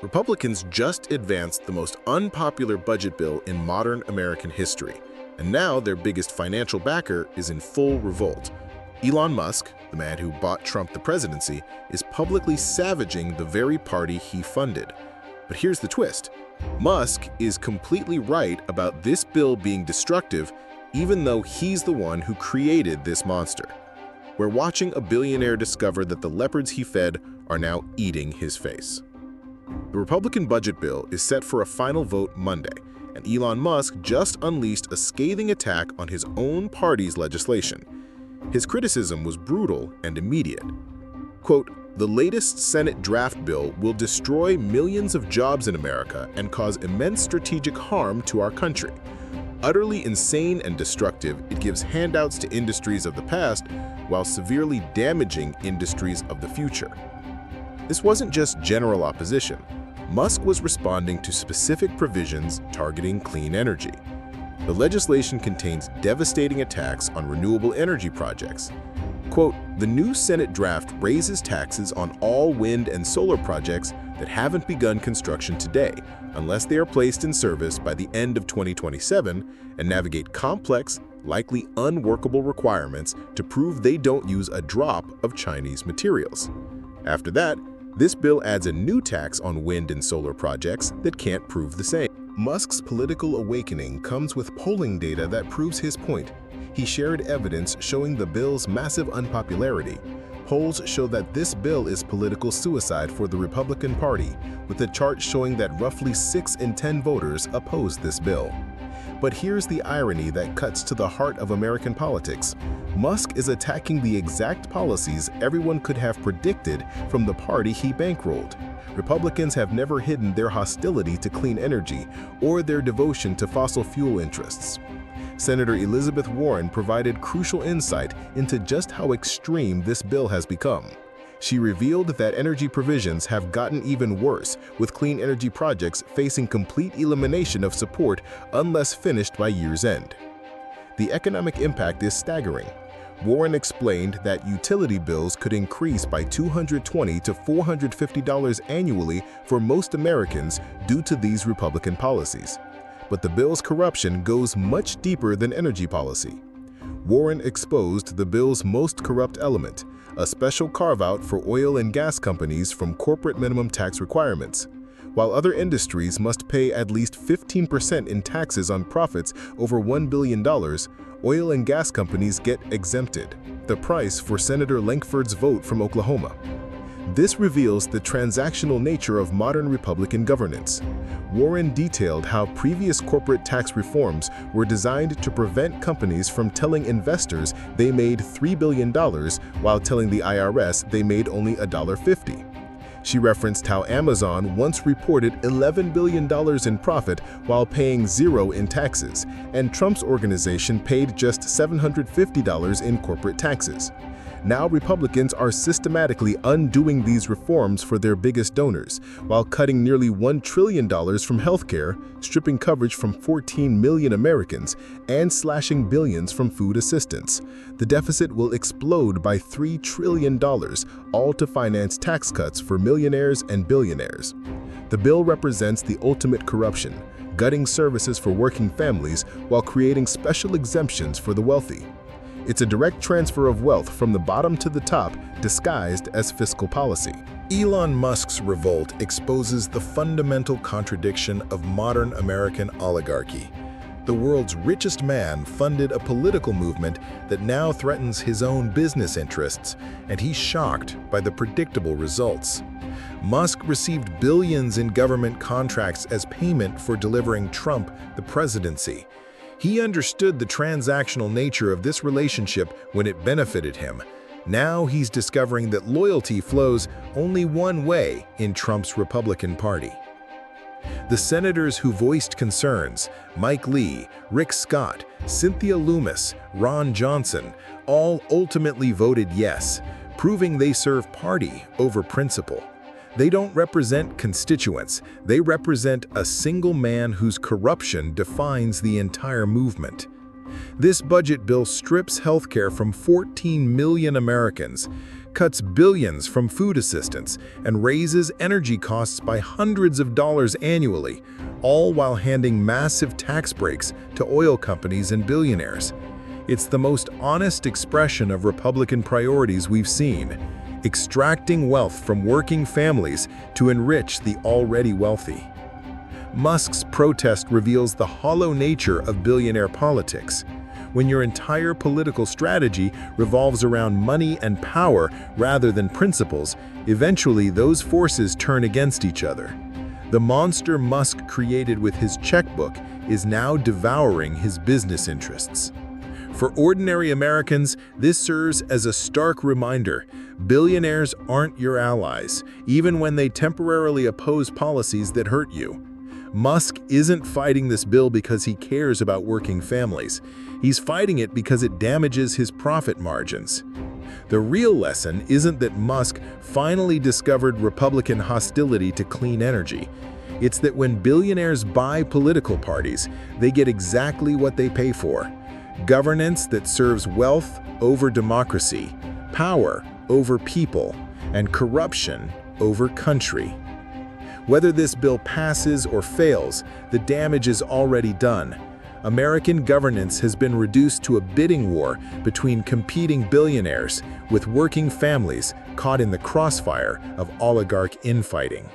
Republicans just advanced the most unpopular budget bill in modern American history, and now their biggest financial backer is in full revolt. Elon Musk, the man who bought Trump the presidency, is publicly savaging the very party he funded. But here's the twist. Musk is completely right about this bill being destructive, even though he's the one who created this monster. We're watching a billionaire discover that the leopards he fed are now eating his face. The Republican budget bill is set for a final vote Monday, and Elon Musk just unleashed a scathing attack on his own party's legislation. His criticism was brutal and immediate. Quote, "The latest Senate draft bill will destroy millions of jobs in America and cause immense strategic harm to our country. Utterly insane and destructive, it gives handouts to industries of the past while severely damaging industries of the future." This wasn't just general opposition. Musk was responding to specific provisions targeting clean energy. The legislation contains devastating attacks on renewable energy projects. Quote, "The new Senate draft raises taxes on all wind and solar projects that haven't begun construction today, unless they are placed in service by the end of 2027 and navigate complex, likely unworkable requirements to prove they don't use a drop of Chinese materials." After that, this bill adds a new tax on wind and solar projects that can't prove the same. Musk's political awakening comes with polling data that proves his point. He shared evidence showing the bill's massive unpopularity. Polls show that this bill is political suicide for the Republican Party, with a chart showing that roughly 6 in 10 voters oppose this bill. But here's the irony that cuts to the heart of American politics. Musk is attacking the exact policies everyone could have predicted from the party he bankrolled. Republicans have never hidden their hostility to clean energy or their devotion to fossil fuel interests. Senator Elizabeth Warren provided crucial insight into just how extreme this bill has become. She revealed that energy provisions have gotten even worse, with clean energy projects facing complete elimination of support unless finished by year's end. The economic impact is staggering. Warren explained that utility bills could increase by $220 to $450 annually for most Americans due to these Republican policies. But the bill's corruption goes much deeper than energy policy. Warren exposed the bill's most corrupt element, a special carve-out for oil and gas companies from corporate minimum tax requirements. While other industries must pay at least 15% in taxes on profits over $1 billion, oil and gas companies get exempted, the price for Senator Lankford's vote from Oklahoma. This reveals the transactional nature of modern Republican governance. Warren detailed how previous corporate tax reforms were designed to prevent companies from telling investors they made $3 billion while telling the IRS they made only $1.50. She referenced how Amazon once reported $11 billion in profit while paying zero in taxes, and Trump's organization paid just $750 in corporate taxes. Now Republicans are systematically undoing these reforms for their biggest donors, while cutting nearly $1 trillion from healthcare, stripping coverage from 14 million Americans, and slashing billions from food assistance. The deficit will explode by $3 trillion, all to finance tax cuts for millionaires and billionaires. The bill represents the ultimate corruption, gutting services for working families while creating special exemptions for the wealthy. It's a direct transfer of wealth from the bottom to the top, disguised as fiscal policy. Elon Musk's revolt exposes the fundamental contradiction of modern American oligarchy. The world's richest man funded a political movement that now threatens his own business interests, and he's shocked by the predictable results. Musk received billions in government contracts as payment for delivering Trump the presidency. He understood the transactional nature of this relationship when it benefited him. Now he's discovering that loyalty flows only one way in Trump's Republican Party. The senators who voiced concerns, Mike Lee, Rick Scott, Cynthia Lummis, Ron Johnson, all ultimately voted yes, proving they serve party over principle. They don't represent constituents, they represent a single man whose corruption defines the entire movement. This budget bill strips healthcare from 14 million Americans, cuts billions from food assistance and raises energy costs by hundreds of dollars annually, all while handing massive tax breaks to oil companies and billionaires. It's the most honest expression of Republican priorities we've seen, extracting wealth from working families to enrich the already wealthy. Musk's protest reveals the hollow nature of billionaire politics. When your entire political strategy revolves around money and power rather than principles, eventually those forces turn against each other. The monster Musk created with his checkbook is now devouring his business interests. For ordinary Americans, this serves as a stark reminder: billionaires aren't your allies, even when they temporarily oppose policies that hurt you. Musk isn't fighting this bill because he cares about working families. He's fighting it because it damages his profit margins. The real lesson isn't that Musk finally discovered Republican hostility to clean energy. It's that when billionaires buy political parties, they get exactly what they pay for: governance that serves wealth over democracy, power over people, and corruption over country. Whether this bill passes or fails, the damage is already done. American governance has been reduced to a bidding war between competing billionaires, with working families caught in the crossfire of oligarch infighting.